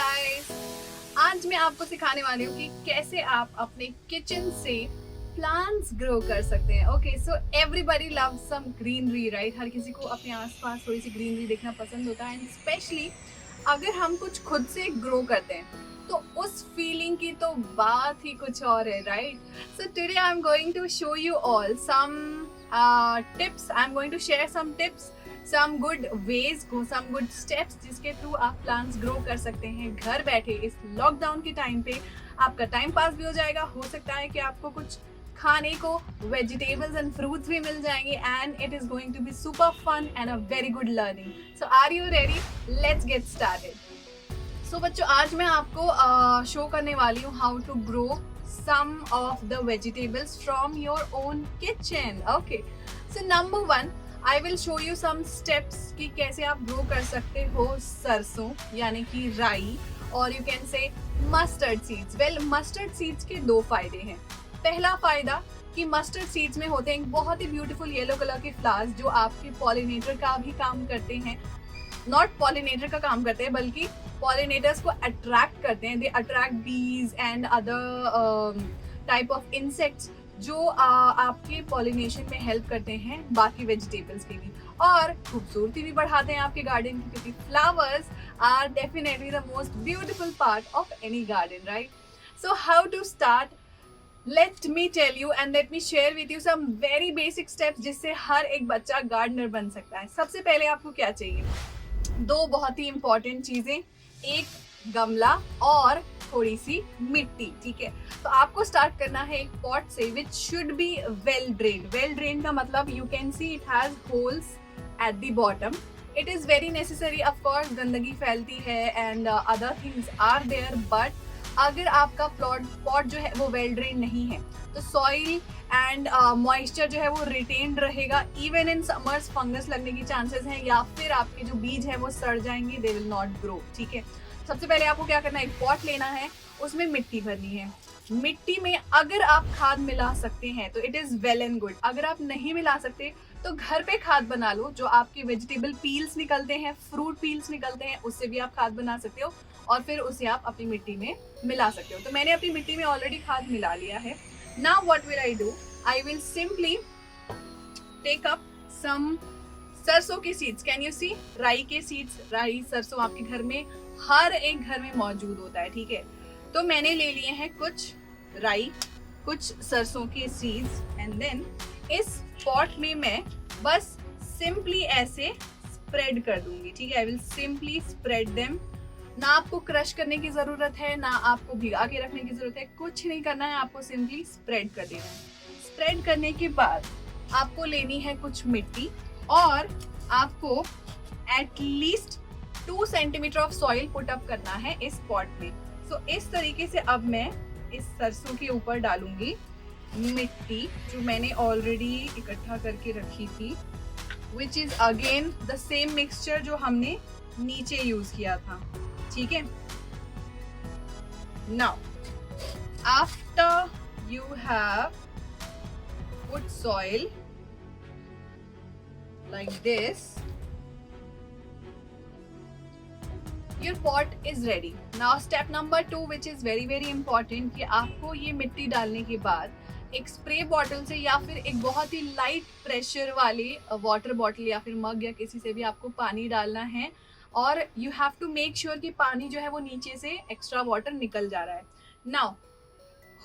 Guys, आज मैं आपको सिखाने वाली हूँ कि कैसे आप अपने किचन से प्लांट्स ग्रो कर सकते हैं। Okay, so everybody love some greenery, right? हर किसी को अपने आसपास थोड़ी सी ग्रीनरी देखना पसंद होता है, एंड स्पेशली अगर हम कुछ खुद से ग्रो करते हैं तो उस फीलिंग की तो बात ही कुछ और है, right? So today I am going to show you all some tips. I am going to share some tips, some good ways, some good steps जिसके थ्रू आप प्लांट्स ग्रो कर सकते हैं घर बैठे। इस लॉकडाउन के टाइम पे आपका टाइम पास भी हो जाएगा, हो सकता है कि आपको कुछ खाने को वेजिटेबल्स एंड फ्रूट्स भी मिल जाएंगे, and it is going to be super fun and a very good learning. So are you ready? Let's get started. So बच्चों, आज मैं आपको शो करने वाली हूँ how to grow some of the vegetables from your own kitchen. Okay, so number 1, I will show you some steps कि कैसे आप ग्रो कर सकते हो सरसों यानी कि राई, और you can say mustard seeds. Well, mustard seeds के दो फायदे हैं। पहला फायदा कि मस्टर्ड सीड्स में होते हैं बहुत ही ब्यूटीफुल येलो कलर के फ्लावर्स जो आपके पॉलिनेटर का भी काम करते हैं। नॉट पॉलिनेटर का काम करते हैं बल्कि पॉलिनेटर्स को अट्रैक्ट करते हैं। दे अट्रैक्ट बीज and other type of insects जो आपके पॉलिनेशन में हेल्प करते हैं, बाकी वेजिटेबल्स के भी, और खूबसूरती भी बढ़ाते हैं आपके गार्डन की, क्योंकि flowers are definitely the most beautiful part of any garden, right? So how to start? Let me tell you and let me share with you some very basic steps जिससे हर एक बच्चा गार्डनर बन सकता है। सबसे पहले आपको क्या चाहिए? दो बहुत ही इंपॉर्टेंट चीजें, एक गमला और थोड़ी सी मिट्टी, ठीक है? तो आपको स्टार्ट करना है एक पॉट से which should be well drained. Well drained का मतलब you can see it has holes at the bottom. It is very necessary, of course गंदगी फैलती है and other things are there, but अगर आपका पॉट जो है वो वेल ड्रेन नहीं है तो सॉइल एंड मॉइस्चर जो है वो रिटेन्ड रहेगा। इवन इन समर्स फंगस लगने की चांसेस हैं, या फिर आपके जो बीज है वो सड़ जाएंगे, दे विल नॉट ग्रो, ठीक है? सबसे पहले आपको क्या करना है, एक पॉट लेना है, उसमें मिट्टी भरनी है। मिट्टी में अगर आप खाद मिला सकते हैं तो it is well and good. अगर आप नहीं मिला सकते तो घर पे खाद बना लो। जो आपके वेजिटेबल पील्स निकलते हैं, फ्रूट पील्स निकलते हैं, उससे भी आप खाद बना सकते हो और फिर उसे आप अपनी मिट्टी में मिला सकते हो। तो मैंने अपनी मिट्टी में ऑलरेडी खाद मिला लिया है। Now what will I do? I will simply take up some सरसों के सीड्स। Can you see? राई के सीड्स। राई, सरसों आपके घर में, हर एक घर में मौजूद होता है, ठीक है? तो मैंने ले लिए हैं कुछ राई, कुछ सरसों के सीड्स, एंड देन इस पॉट में मैं बस सिंपली ऐसे स्प्रेड कर दूंगी, ठीक है? आई विल सिंपली स्प्रेड देम। ना आपको क्रश करने की जरूरत है, ना आपको भिगा के रखने की जरूरत है, कुछ नहीं करना है, आपको सिंपली स्प्रेड कर देना है। स्प्रेड करने के बाद आपको लेनी है कुछ मिट्टी और आपको at least 2 centimetre of soil put up करना है इस पॉट में। सो इस तरीके से अब मैं इस सरसों के ऊपर डालूंगी मिट्टी जो मैंने ऑलरेडी इकट्ठा करके रखी थी, which is again the same mixture जो हमने नीचे यूज किया था, ठीक है? Now after you have put soil like this, your pot is ready. Now step number 2 which is very important कि आपको ये मिट्टी डालने के बाद एक स्प्रे बॉटल से या फिर एक बहुत ही लाइट प्रेशर वाले वाटर बॉटल या फिर मग या किसी से भी आपको पानी डालना है, और you have to make sure कि पानी जो है वो नीचे से एक्स्ट्रा वाटर निकल जा रहा है। नाउ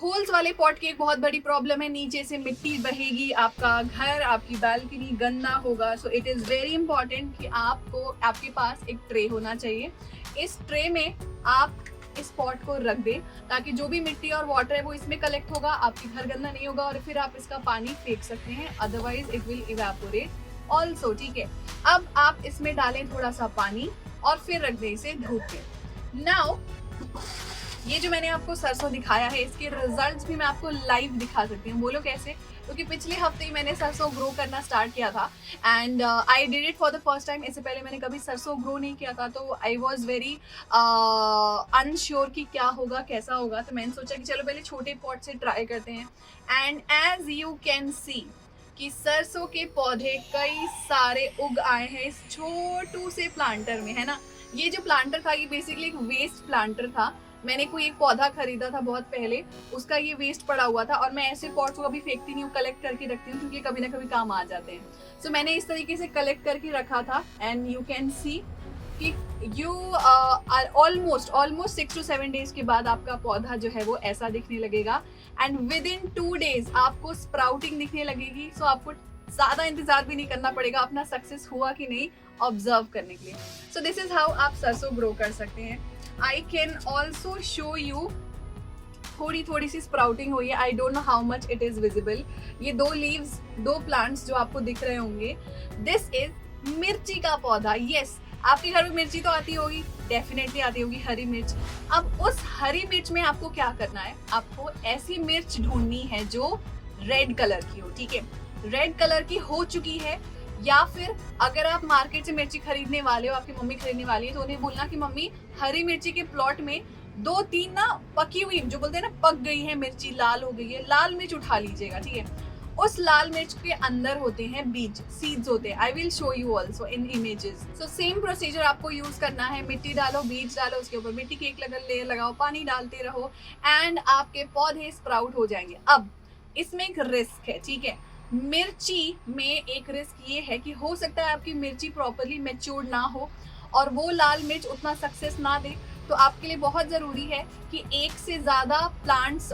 होल्स वाले पॉट की एक बहुत बड़ी प्रॉब्लम है, नीचे से मिट्टी बहेगी, आपका घर, आपकी बालकनी गंदा होगा। So it is very important कि आपके पास एक ट्रे होना चाहिए। इस ट्रे में आप इस पॉट को रख दें ताकि जो भी मिट्टी और वाटर है वो इसमें कलेक्ट होगा, आपके घर गंदा नहीं होगा, और फिर आप इसका पानी फेंक सकते हैं, otherwise it will evaporate also, ठीक है? अब आप इसमें डालें थोड़ा सा पानी और फिर रख दें इसे धूप पे। नाउ ये जो मैंने आपको सरसों दिखाया है इसके रिजल्ट्स भी मैं आपको लाइव दिखा सकती हूँ। बोलो कैसे? क्योंकि पिछले हफ्ते ही मैंने सरसों ग्रो करना स्टार्ट किया था and I did it for the first time. इससे पहले मैंने कभी सरसों ग्रो नहीं किया था, तो आई वॉज वेरी अनश्योर कि क्या होगा, कैसा होगा। तो मैंने सोचा कि चलो पहले छोटे पॉट से ट्राई करते हैं, and as you can see कि सरसों के पौधे कई सारे उग आए हैं इस छोटू से प्लांटर में, है ना। ये जो प्लांटर था ये बेसिकली एक वेस्ट प्लांटर था। मैंने कोई एक पौधा खरीदा था बहुत पहले, उसका ये वेस्ट पड़ा हुआ था और मैं ऐसे पॉट्स को कभी फेंकती नहीं हूँ, कलेक्ट करके रखती हूँ क्योंकि कभी ना कभी काम आ जाते हैं। सो मैंने इस तरीके से कलेक्ट करके रखा था एंड यू कैन सी कि यू ऑलमोस्ट 6 to 7 डेज के बाद आपका पौधा जो है वो ऐसा दिखने लगेगा एंड विद इन 2 डेज आपको स्प्राउटिंग दिखने लगेगी। सो आपको ज्यादा इंतजार भी नहीं करना पड़ेगा अपना सक्सेस हुआ कि नहीं ऑब्जर्व करने के लिए। सो दिस इज हाउ आप सरसों ग्रो कर सकते हैं। I can also show you थोड़ी सी स्प्राउटिंग हुई है। I don't know how much it is visible. ये 2 लीव्स, 2 प्लांट्स जो आपको दिख रहे होंगे, दिस इज मिर्ची का पौधा। यस, आपके घर में मिर्ची तो आती होगी, डेफिनेटली आती होगी हरी मिर्च। अब उस हरी मिर्च में आपको क्या करना है, आपको ऐसी मिर्च ढूंढनी है जो रेड कलर की हो। ठीक है, रेड कलर की हो चुकी है, या फिर अगर आप मार्केट से मिर्ची खरीदने वाले हो, आपकी मम्मी खरीदने वाली है, तो उन्हें बोलना कि मम्मी हरी मिर्ची के प्लॉट में 2-3 ना पकी हुई, जो बोलते हैं ना पक गई है मिर्ची, लाल हो गई है, लाल मिर्च उठा लीजिएगा। ठीक है, उस लाल मिर्च के अंदर होते हैं बीज, सीड्स होते हैं। I will show you also in images. So same procedure आपको यूज करना है। मिट्टी डालो, बीज डालो, उसके ऊपर मिट्टी की एक लेयर लगाओ, पानी डालते रहो एंड आपके पौधे स्प्राउट हो जाएंगे। अब इसमें एक रिस्क है। ठीक है, मिर्ची में एक रिस्क ये है कि हो सकता है आपकी मिर्ची प्रॉपरली मैच्योर्ड ना हो और वो लाल मिर्च उतना सक्सेस ना दे। तो आपके लिए बहुत जरूरी है कि एक से ज्यादा प्लांट्स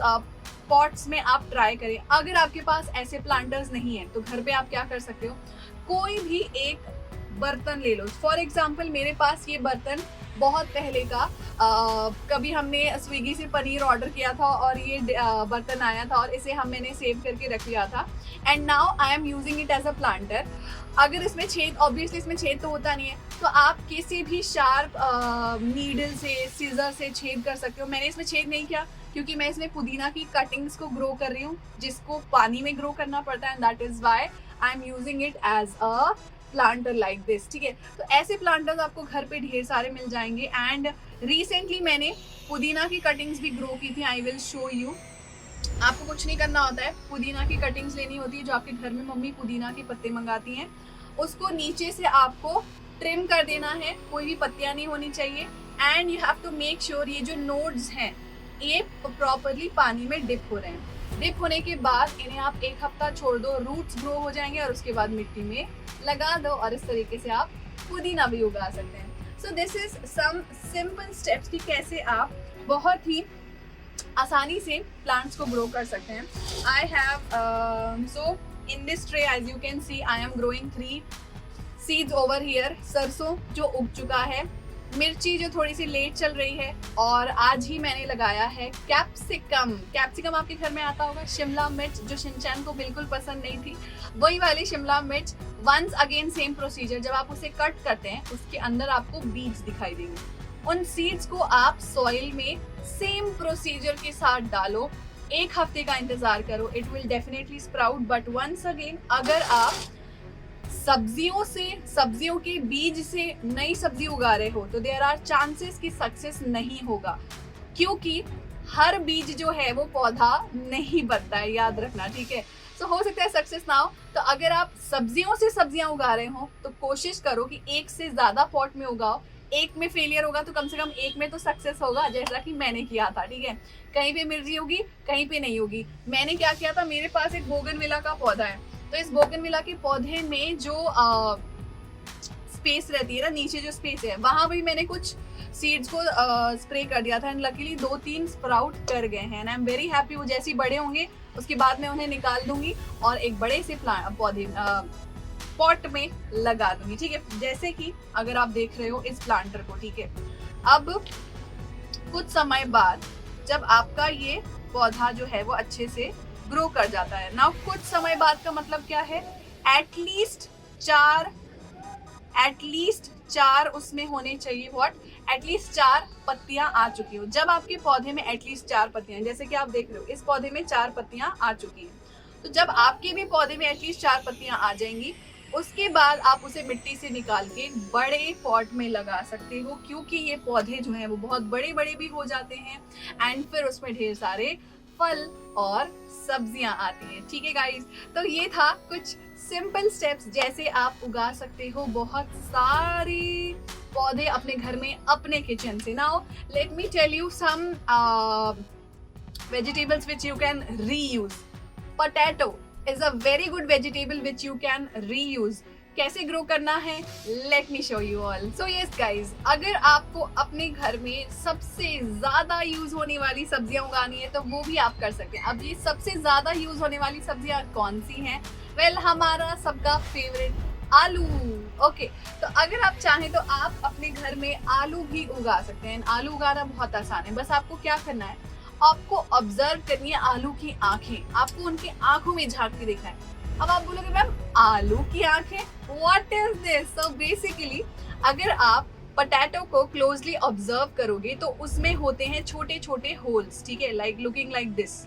पॉट्स में आप ट्राई करें। अगर आपके पास ऐसे प्लांटर्स नहीं है तो घर पे आप क्या कर सकते हो, कोई भी एक बर्तन ले लो। फॉर एग्जाम्पल मेरे पास ये बर्तन बहुत पहले का, कभी हमने स्विगी से पनीर ऑर्डर किया था और ये बर्तन आया था और इसे मैंने सेव करके रख लिया था and now I am using it as a planter. अगर इसमें छेद, ऑब्वियसली इसमें छेद तो होता नहीं है, तो आप किसी भी शार्प नीडल से, सीजर से छेद कर सकते हो। मैंने इसमें छेद नहीं किया क्योंकि मैं इसमें पुदीना की कटिंग्स को ग्रो कर रही हूँ, जिसको पानी में ग्रो करना पड़ता है and that is why I am using it as a planter like this. ठीक है, तो ऐसे प्लांटर्स आपको घर पे ढेर सारे मिल जाएंगे एंड रिसेंटली मैंने पुदीना की कटिंग्स भी ग्रो की थी। I will show you. आपको कुछ नहीं करना होता है, पुदीना की कटिंग्स लेनी होती है, जो आपके घर में मम्मी पुदीना के पत्ते मंगाती हैं, उसको नीचे से आपको ट्रिम कर देना है, कोई भी पत्तियां नहीं होनी चाहिए and you have to make sure ये जो नोड्स हैं ये प्रॉपरली पानी में डिप हो रहे हैं। डिप होने के बाद इन्हें आप 1 हफ्ता छोड़ दो, रूट्स ग्रो हो जाएंगे और उसके बाद मिट्टी में लगा दो और इस तरीके से आप पुदीना भी उगा सकते हैं। So this is some simple steps कि कैसे आप बहुत ही आसानी से प्लांट्स को ग्रो कर सकते हैं। I have sow in this tray as you can see I am growing 3 seeds over here. सरसों जो उग चुका है, मिर्ची जो थोड़ी सी लेट चल रही है और आज ही मैंने लगाया है कैप्सिकम। कैप्सिकम आपके घर में आता होगा, शिमला मिर्च जो शिनचैन को बिल्कुल पसंद नहीं थी, वही वाली शिमला मिर्च। वंस अगेन सेम प्रोसीजर, जब आप उसे कट करते हैं उसके अंदर आपको बीज दिखाई देंगे। उन सीड्स को आप सॉइल में सेम प्रोसीजर के साथ डालो, 1 हफ्ते का इंतजार करो, it will definitely sprout. But once again अगर आप सब्जियों के बीज से नई सब्जी उगा रहे हो तो देयर आर चांसेस कि सक्सेस नहीं होगा, क्योंकि हर बीज जो है वो पौधा नहीं बनता है, याद रखना। ठीक है, तो हो सकता है सक्सेस ना हो। तो अगर आप सब्जियों से सब्जियां उगा रहे हो तो कोशिश करो कि 1 से ज्यादा पॉट में उगाओ। 1 में फेलियर होगा तो कम से कम 1 में तो सक्सेस होगा, जैसा कि मैंने किया था। ठीक है, कहीं पे मिर्ची होगी, कहीं पे नहीं होगी। मैंने क्या किया था, मेरे पास एक बोगनविला का पौधा है, तो इस बोगनविला के पौधे में जो स्पेस रहती है ना, नीचे जो स्पेस है, वहां भी मैंने कुछ सीड्स को स्प्रे कर दिया था एंड लकीली 2-3 स्प्राउट कर गए हैं and I am very happy. वो जैसे बड़े होंगे उसके बाद मैं उन्हें निकाल दूंगी और एक बड़े से पौधे पॉट में लगा दूंगी। ठीक है, जैसे कि अगर आप देख रहे हो इस प्लांटर को। ठीक है, अब कुछ समय बाद जब आपका ये पौधा जो है वो अच्छे से ग्रो कर जाता है, नाउ कुछ समय बाद का मतलब क्या है, एटलीस्ट 4 उसमें होने चाहिए। व्हाट, एटलीस्ट 4 पत्तियां आ चुकी हो। जब आपके पौधे में एटलीस्ट 4 पत्तियां, जैसे कि आप देख रहे हो इस पौधे में 4 पत्तियां आ चुकी हैं, तो जब आपके भी पौधे में एटलीस्ट 4 पत्तियां आ जाएंगी, उसके बाद आप उसे मिट्टी से निकाल के बड़े पॉट में लगा सकते हो, क्योंकि ये पौधे जो हैं वो बहुत बड़े बड़े भी हो जाते हैं एंड फिर उसमें ढेर सारे फल और सब्जियां आती हैं। ठीक है गाइस, तो ये था कुछ सिंपल स्टेप्स जैसे आप उगा सकते हो बहुत सारी पौधे अपने घर में, अपने किचन से। Now let me tell you some vegetables which you can reuse. Potato is a very good vegetable which you can reuse. कैसे ग्रो करना है, late me show you all. So yes guys, अगर आपको अपने घर में सबसे ज्यादा यूज होने वाली सब्जियां उगानी है तो वो भी आप कर सकते हैं। अब ये सबसे ज्यादा यूज होने वाली सब्जियां कौन सी हैं? वेल, हमारा सबका फेवरेट आलू। ओके, तो अगर आप चाहें तो आप अपने घर में आलू भी उगा सकते हैं। आलू उगाना बहुत आसान है, बस आपको क्या करना है, आपको ऑब्जर्व करनी है आलू की आंखें, आपको उनकी आंखों में झांक के देखना है। अब आप बोलोगे मैम आलू की आंखें, what is this? So basically अगर आप पोटैटो को क्लोजली ऑब्जर्व करोगे तो उसमें होते हैं छोटे छोटे होल्स, ठीक है, लाइक लुकिंग लाइक दिस।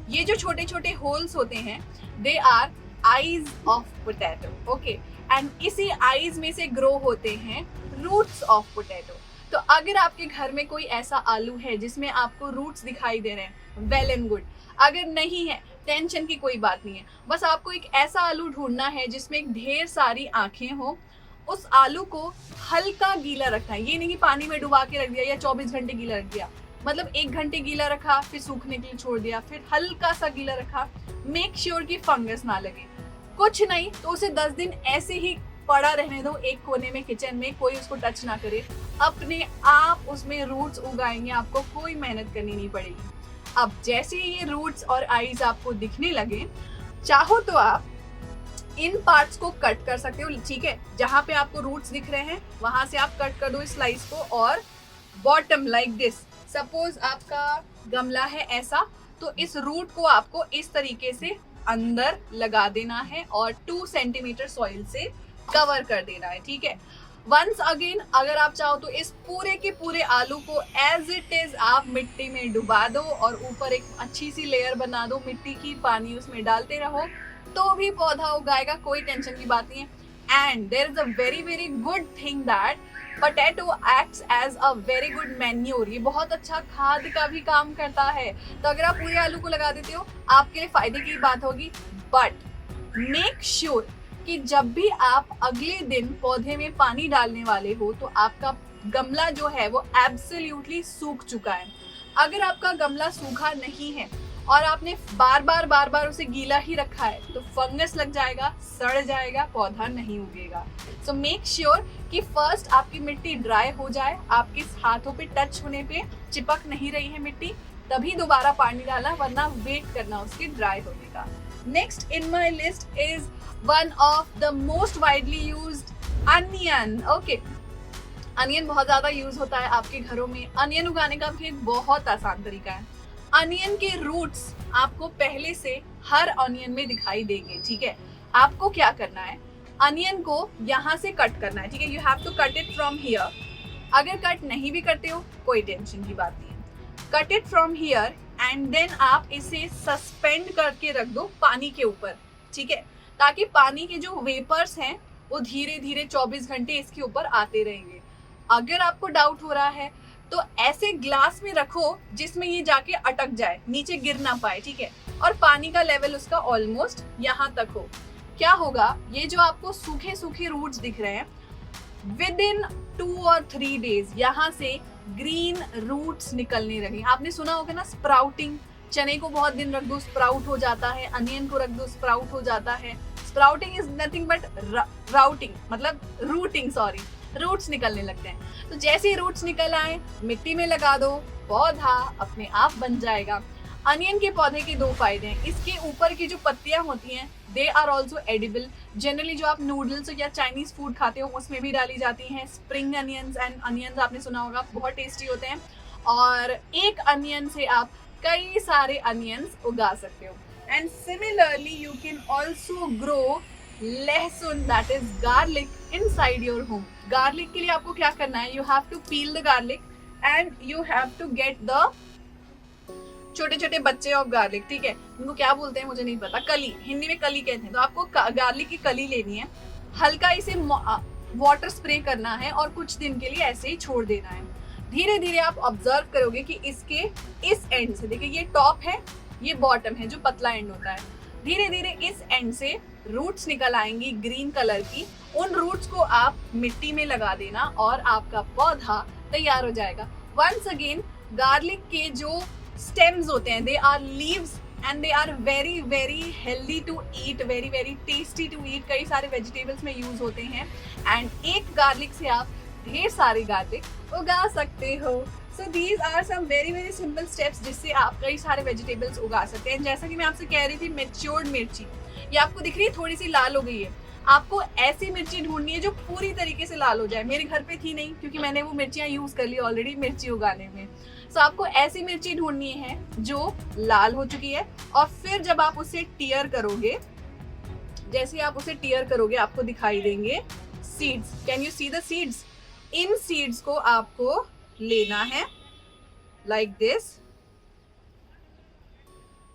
ये जो छोटे छोटे होल्स होते हैं, they are eyes of potato. Okay, and इसी आईज में से ग्रो होते हैं रूट्स ऑफ पोटैटो। तो अगर आपके घर में कोई ऐसा आलू है जिसमें आपको रूट्स दिखाई दे रहे हैं, वेल एंड गुड। अगर नहीं है, टेंशन की कोई बात नहीं है, बस आपको एक ऐसा आलू ढूंढना है जिसमें ढेर सारी आंखें हो। उस आलू को हल्का गीला रखना है, ये नहीं कि पानी में डुबा के रख दिया या 24 घंटे गीला रख दिया, मतलब 1 घंटे गीला रखा, फिर सूखने के लिए छोड़ दिया, फिर हल्का सा गीला रखा। मेक श्योर कि फंगस ना लगे। कुछ नहीं तो उसे 10 दिन ऐसे ही पड़ा रहने दो एक कोने में किचन में, कोई उसको टच ना करे, अपने आप उसमें रूट्स उगाएंगे, आपको कोई मेहनत करनी नहीं पड़ेगी। अब जैसे ये रूट्स और आईज आपको दिखने लगे, चाहो तो आप इन पार्ट्स को कट कर सकते हो, ठीक है, जहां पे आपको रूट्स दिख रहे हैं वहां से आप कट कर दो इस स्लाइस को, और बॉटम लाइक दिस। सपोज आपका गमला है ऐसा, तो इस रूट को आपको इस तरीके से अंदर लगा देना है और 2 सेंटीमीटर सॉइल से कवर कर देना है, ठीक है। वंस अगेन अगर आप चाहो तो इस पूरे के पूरे आलू को एज इट इज आप मिट्टी में डुबा दो और ऊपर एक अच्छी सी लेयर बना दो मिट्टी की, पानी उसमें डालते रहो तो भी पौधा उगाएगा, कोई टेंशन की बात नहीं है। And there is a very very good thing that potato acts as a very good manure. ये बहुत अच्छा खाद का भी काम करता है। तो अगर आप पूरे आलू को लगा देते हो, आपके लिए फायदे की बात होगी, बट मेक श्योर कि जब भी आप अगले दिन पौधे में पानी डालने वाले हो तो आपका गमला जो है वो एब्सोल्युटली सूख चुका है। अगर आपका गमला सूखा नहीं है और आपने बार बार उसे गीला ही रखा है तो फंगस लग जाएगा, सड़ जाएगा, पौधा नहीं उगेगा। सो मेक श्योर कि फर्स्ट आपकी मिट्टी ड्राई हो जाए, आपके हाथों पे टच होने पे चिपक नहीं रही है मिट्टी, तभी दोबारा पानी डालना, वरना वेट करना उसके ड्राई होने का। Next in my list is one of the most widely used onion. Okay, onion बहुत ज्यादा यूज होता है आपके घरों में। अनियन उगाने का भी एक बहुत आसान तरीका है। अनियन के रूट्स आपको पहले से हर अनियन में दिखाई देंगे, ठीक है। आपको क्या करना है, अनियन को यहाँ से कट करना है, ठीक है। You have to cut it from here. अगर कट नहीं भी करते हो कोई टेंशन की बात नहीं है, cut it from here and then आप इसे सस्पेंड करके रख दो पानी के ऊपर, ठीक है, ताकि पानी के जो वेपर्स हैं वो धीरे धीरे 24 घंटे इसके ऊपर आते रहेंगे। अगर आपको डाउट हो रहा है तो ऐसे ग्लास में रखो जिसमें ये जाके अटक जाए, नीचे गिर ना पाए, ठीक है, और पानी का लेवल उसका ऑलमोस्ट यहाँ तक हो। क्या होगा, ये जो आपको सूखे सूखे रूट्स दिख रहे हैं, विद इन 2 और 3 डेज यहाँ से ग्रीन रूट्स निकलने लगे। आपने सुना होगा ना स्प्राउटिंग, चने को बहुत दिन रख दो स्प्राउट हो जाता है, अनियन को रख दो स्प्राउट हो जाता है। Sprouting is nothing but routing, मतलब रूटिंग, सॉरी, रूट्स निकलने लगते हैं। तो जैसे ही रूट्स निकल आए मिट्टी में लगा दो, पौधा अपने आप बन जाएगा। अनियन के पौधे के 2 फायदे हैं, इसके ऊपर की जो पत्तियां होती हैं they are also edible. Generally जो आप नूडल्स या चाइनीज फूड खाते हो उसमें भी डाली जाती हैं। स्प्रिंग अनियंस एंड अनियंस आपने सुना होगा, बहुत टेस्टी होते हैं, और एक अनियन से आप कई सारे अनियंस उगा सकते हो। And similarly you can also grow लहसुन, that is garlic, inside your home. Garlic के लिए आपको क्या करना है, you have to peel the garlic and you have to get the छोटे छोटे बच्चे ऑफ गार्लिक, ठीक है, उनको क्या बोलते हैं मुझे नहीं पता, कली, हिंदी में कली कहते हैं। तो आपको गार्लिक की कली लेनी है, हल्का इसे वाटर स्प्रे करना है और कुछ दिन के लिए ऐसे ही छोड़ देना है। धीरे धीरे आप ऑब्जर्व करोगे कि इसके इस एंड से, देखिए ये टॉप है, ये बॉटम है जो पतला एंड होता है, धीरे धीरे इस एंड से रूट्स निकल आएंगी ग्रीन कलर की, उन रूट्स को आप मिट्टी में लगा देना और आपका पौधा तैयार हो जाएगा। वंस अगेन, गार्लिक के जो स्टेम्स होते हैं, they are leaves and they are very very healthy to eat, very very tasty to eat. कई सारे वेजिटेबल्स में यूज होते हैं एंड एक गार्लिक से आप ढेर सारे गार्लिक उगा सकते हो। So these are some very very simple steps जिससे आप कई सारे वेजिटेबल्स उगा सकते हैं। जैसा कि मैं आपसे कह रही थी, मैच्योर्ड मिर्ची, ये आपको दिख रही है थोड़ी सी लाल हो गई है। आपको ऐसी मिर्ची ढूंढनी है जो पूरी तरीके से लाल हो जाए। मेरे घर पे थी नहीं क्योंकि मैंने वो मिर्चियाँ यूज कर ली ऑलरेडी मिर्ची उगाने में। सो आपको ऐसी मिर्ची ढूंढनी है जो लाल हो चुकी है, और फिर जब आप उसे टीयर करोगे, जैसे आप उसे टीयर करोगे आपको दिखाई देंगे seeds. Can you see the seeds? In seeds को आपको लेना है लाइक दिस।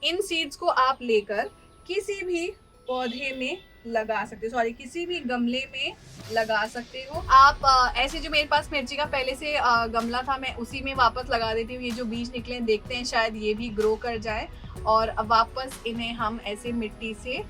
इन सीड्स को आप लेकर किसी भी पौधे में लगा सकते हो, सॉरी किसी भी गमले में लगा सकते हो आप। ऐसे जो मेरे पास मिर्ची का पहले से गमला था, मैं उसी में वापस लगा देती हूँ। ये जो बीज निकले हैं, देखते हैं शायद ये भी ग्रो कर जाए, और वापस इन्हें हम ऐसे मिट्टी से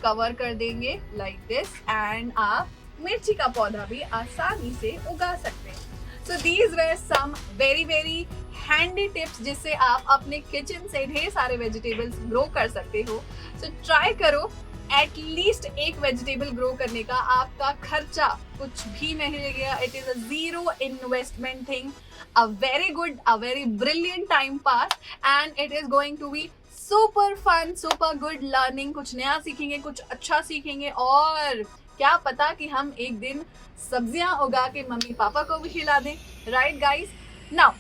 कवर कर देंगे लाइक दिस, एंड आप मिर्ची का पौधा भी आसानी से उगा सकते हैं। So these were some very very handy tips जिससे आप अपने किचन से ढेर सारे वेजिटेबल्स ग्रो कर सकते हो। सो ट्राई करो, एटलीस्ट एक वेजिटेबल ग्रो करने का आपका खर्चा कुछ भी नहीं लगेगा। It is a zero investment thing, a very good, a very brilliant time pass, and it is going to be super fun, super good learning. कुछ नया सीखेंगे, कुछ अच्छा सीखेंगे, और क्या पता कि हम एक दिन सब्जियां उगा के मम्मी पापा को भी खिला दें। Right guys, now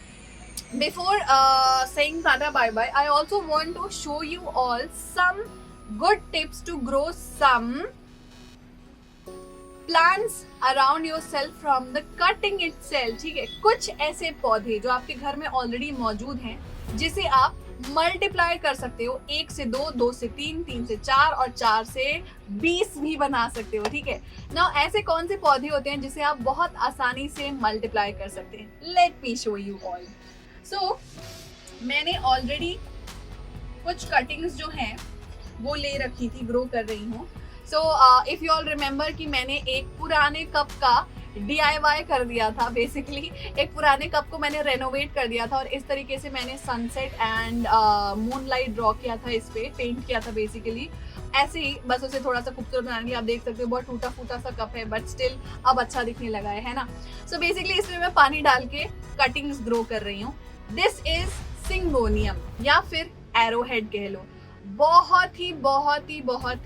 before saying tata bye bye, I also want to show you all some good tips to grow some plants around yourself from the cutting itself। ठीक है, कुछ ऐसे पौधे जो आपके घर में ऑलरेडी मौजूद हैं जिसे आप मल्टीप्लाई कर सकते हो, 1 से 2, 2 से 3, 3 से 4 और 4 से 20 भी बना सकते हो। ठीक है, नाउ ऐसे कौन से पौधे होते हैं जिसे आप बहुत आसानी से मल्टीप्लाई कर सकते हैं? Let me show you all. So मैंने ऑलरेडी कुछ कटिंग्स जो हैं वो ले रखी थी, ग्रो कर रही हूँ। So if you all remember कि मैंने एक पुराने कप का DIY कर दिया था। बेसिकली एक पुराने कप को मैंने रेनोवेट कर दिया था, और इस तरीके से मैंने सनसेट एंड मूनलाइट ड्रॉ किया था, इस पे पेंट किया था बेसिकली। ऐसे ही बस उसे थोड़ा सा खूबसूरत बनाने के लिए। आप देख सकते हो बहुत टूटा फूटा सा कप है, बट स्टिल अब अच्छा दिखने लगा है ना। सो बेसिकली इसमें मैं पानी डाल के कटिंग्स ग्रो कर रही हूँ। दिस इज सिंगोनियम या फिर एरोहेड कह लो। बहुत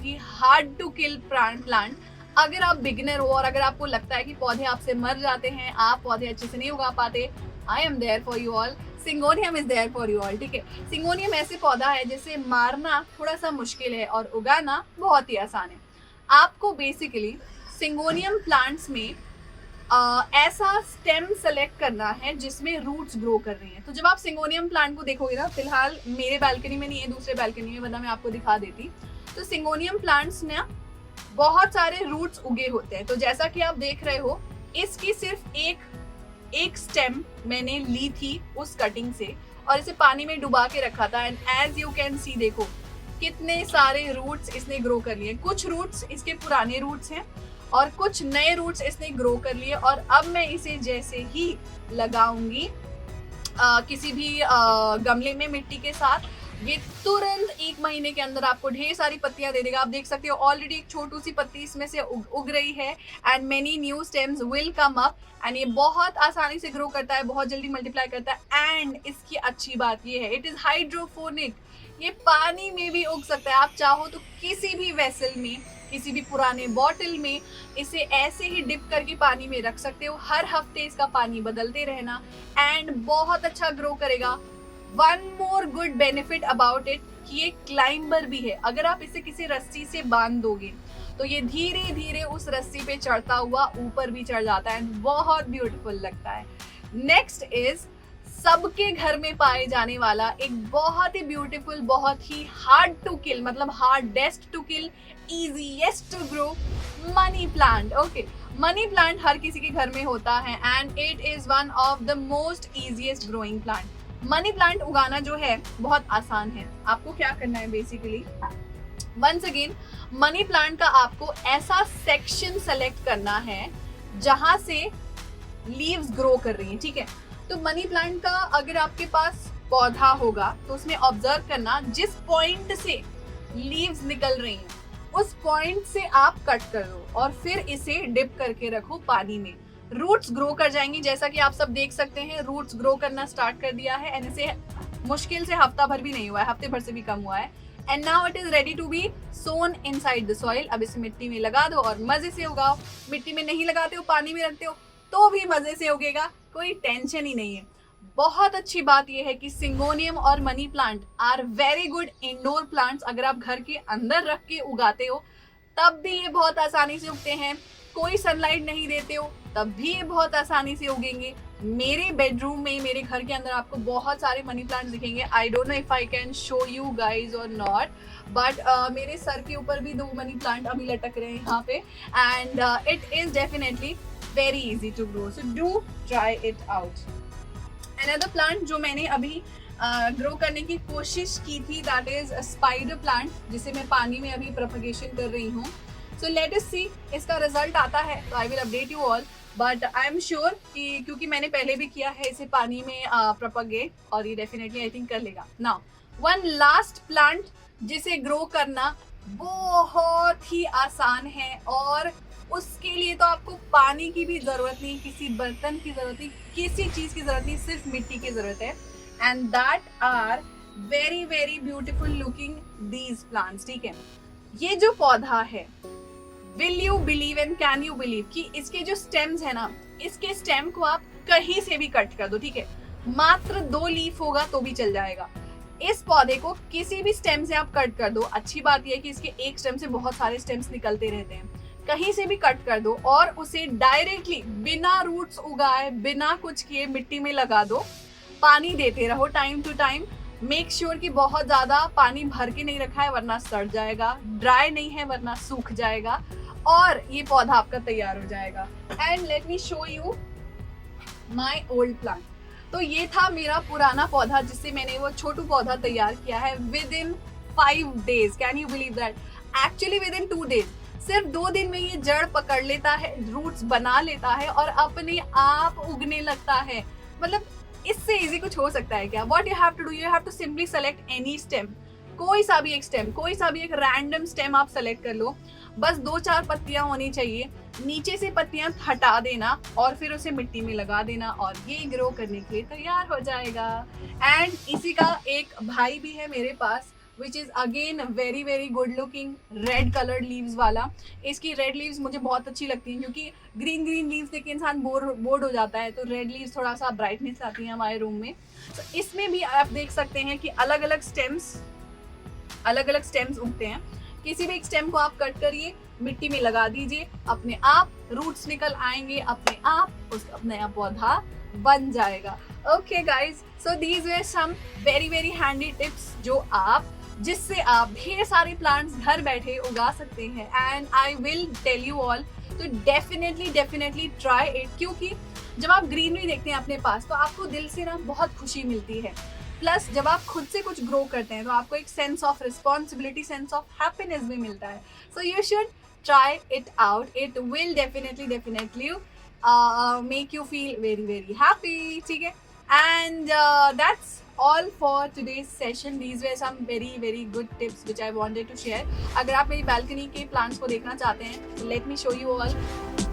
ही हार्ड टू किल प्लांट। अगर आप बिगिनर हो और अगर आपको लगता है कि पौधे आपसे मर जाते हैं, आप पौधे अच्छे से नहीं उगा पाते, I am there for you all. Syngonium is there for you all. ठीक है, सिंगोनियम ऐसे पौधा है जिसे मारना थोड़ा सा मुश्किल है और उगाना बहुत ही आसान है। आपको बेसिकली सिंगोनियम प्लांट्स में ऐसा स्टेम सेलेक्ट करना है जिसमें रूट्स ग्रो कर रही हैं। तो जब आप सिंगोनियम प्लांट को देखोगे ना, फिलहाल मेरे बालकनी में नहीं है, दूसरे बालकनी में, वरना मैं आपको दिखा देती। तो सिंगोनियम प्लांट्स ना बहुत सारे रूट्स उगे होते हैं। तो जैसा कि आप देख रहे हो, इसकी सिर्फ एक स्टेम मैंने ली थी उस कटिंग से, और इसे पानी में डुबा के रखा था, and as you can see देखो कितने सारे रूट्स इसने ग्रो कर लिए। कुछ रूट्स इसके पुराने रूट्स हैं और कुछ नए रूट्स इसने ग्रो कर लिए, और अब मैं इसे जैसे ही लगाऊंगी किसी भी गमले में मिट्टी के साथ, ये तुरंत 1 महीने के अंदर आपको ढेर सारी पत्तियां दे देगा। आप देख सकते हो ऑलरेडी एक छोटी सी पत्ती इसमें से उग रही है, and many new stems will come up. And ये बहुत आसानी से ग्रो करता है, बहुत जल्दी मल्टीप्लाई करता है, एंड इसकी अच्छी बात ये है, इट इज हाइड्रोफोनिक। ये पानी में भी उग सकता है। आप चाहो तो किसी भी वेसल में, किसी भी पुराने बॉटल में इसे ऐसे ही डिप करके पानी में रख सकते हो। हर हफ्ते इसका पानी बदलते रहना, एंड बहुत अच्छा ग्रो करेगा। One more good benefit about it कि ये क्लाइंबर भी है। अगर आप इसे किसी रस्सी से बांध दोगे तो ये धीरे धीरे उस रस्सी पे चढ़ता हुआ ऊपर भी चढ़ जाता है, बहुत ब्यूटीफुल लगता है। नेक्स्ट इज सबके घर में पाए जाने वाला एक बहुत ही ब्यूटीफुल, बहुत ही हार्ड टू किल, मतलब hardest to kill, easiest to grow, money plant. Okay, money plant हर किसी के घर में होता है, and it is one of the most easiest growing plant. Money plant उगाना जो है बहुत आसान है। आपको क्या करना है, basically once again money plant का आपको ऐसा सेक्शन सेलेक्ट करना है जहां से लीव्स ग्रो कर रही हैं, ठीक है। तो मनी प्लांट का अगर आपके पास पौधा होगा तो उसमें ऑब्जर्व करना जिस पॉइंट से लीव्स निकल रही हैं उस पॉइंट से आप कट कर दो और फिर इसे डिप करके रखो पानी में। रूट्स ग्रो कर जाएंगी, जैसा कि आप सब देख सकते हैं रूट्स ग्रो करना स्टार्ट कर दिया है एंड इसे मुश्किल से हफ्ता भर भी नहीं हुआ है, हफ्ते भर से भी कम हुआ है। And now it is ready to be sown inside the soil. अब इसे मिट्टी में लगा दो और मजे से उगाओ। मिट्टी में नहीं लगाते हो, पानी में रखते हो तो भी मजे से उगेगा, कोई टेंशन ही नहीं है। बहुत अच्छी बात यह है कि सिंगोनियम और money plant are very good indoor plants. अगर आप घर के अंदर रख के उगाते हो तब भी ये बहुत आसानी से उगते हैं। कोई सनलाइट नहीं देते हो तब भी ये बहुत आसानी से उगेंगे। मेरे बेडरूम में, मेरे घर के अंदर आपको बहुत सारे मनी प्लांट्स दिखेंगे। I don't know if I can show you guys और नॉट, बट मेरे सर के ऊपर भी 2 मनी प्लांट अभी लटक रहे हैं यहाँ पे and it is definitely very easy to grow, so do try it out. Another plant जो मैंने अभी ग्रो करने की कोशिश की थी दैट इज स्पाइडर प्लांट, जिसे मैं पानी में अभी प्रोपगेशन कर रही हूँ। सो लेट अस सी इसका रिजल्ट आता है तो I will update you all, but I am sure कि क्योंकि मैंने पहले भी किया है इसे पानी में प्रोपगेट और ये डेफिनेटली आई थिंक कर लेगा। नाउ वन लास्ट प्लांट जिसे ग्रो करना बहुत ही आसान है और उसके लिए तो आपको पानी की भी जरूरत नहीं, किसी बर्तन की जरूरत नहीं, किसी चीज की जरूरत नहीं, सिर्फ मिट्टी की जरूरत है। And that are very very beautiful looking these plants, ठीक है। ये जो पौधा है, will you believe and can you believe कि इसके जो स्टेम्स है ना, इसके स्टेम को आप कहीं से भी कट कर दो, ठीक है। मात्र 2 लीफ होगा तो भी चल जाएगा। इस पौधे को किसी भी स्टेम से आप कट कर दो। अच्छी बात यह है कि इसके एक स्टेम से बहुत सारे स्टेम्स निकलते रहते हैं। कहीं से भी कट कर दो और उसे डायरेक्टली बिना रूट्स उगाए, बिना कुछ किए मिट्टी में लगा दो। पानी देते रहो time to time. Make sure कि बहुत ज्यादा पानी भर के नहीं रखा है वरना सड़ जाएगा, ड्राई नहीं है वरना सूख जाएगा और ये पौधा आपका तैयार हो जाएगा। And let me show you my old plant. तो ये था मेरा पुराना पौधा जिससे मैंने वो छोटू पौधा तैयार किया है with in 5 days। Can you believe that? Actually with in 2 days। सिर्फ 2 दिन में ये जड़ पकड़ लेता है, रूट्स बना लेता है और अपने आप उगने लगता है। मतलब इससे इजी कुछ हो सकता है क्या? What you have to do, you have to simply select any stem, कोई सा भी एक स्टेम, कोई सा भी एक रैंडम स्टेम आप सेलेक्ट कर लो। बस 2-4 पत्तियां होनी चाहिए, नीचे से पत्तियां हटा देना और फिर उसे मिट्टी में लगा देना और ये ग्रो करने के लिए तैयार हो जाएगा। एंड इसी का एक भाई भी है मेरे पास which is again very very good looking red colored leaves वाला। इसकी red leaves मुझे बहुत अच्छी लगती हैं क्योंकि green leaves देख के इंसान बोर्ड हो जाता है, तो red leaves थोड़ा सा brightness आती है हमारे रूम में। तो इसमें भी आप देख सकते हैं कि अलग अलग स्टेम्स उगते हैं। किसी भी एक स्टेम को आप कट करिए, मिट्टी में लगा दीजिए, अपने आप रूट्स निकल आएंगे, अपने आप उसका नया पौधा बन जाएगा। Okay guys, so these were some very very handy tips जिससे आप ढेर सारे प्लांट्स घर बैठे उगा सकते हैं। And I will tell you all to definitely try it, क्योंकि जब आप ग्रीनरी देखते हैं अपने पास तो आपको दिल से ना बहुत खुशी मिलती है। प्लस जब आप खुद से कुछ ग्रो करते हैं तो आपको एक sense of responsibility, sense of happiness भी मिलता है। So you should try it out, it will definitely make you feel very very happy, ठीक है। And that's all for today's session. These were some very very good tips which I wanted to share. अगर आप मेरी balcony के plants को देखना चाहते हैं, let me show you all.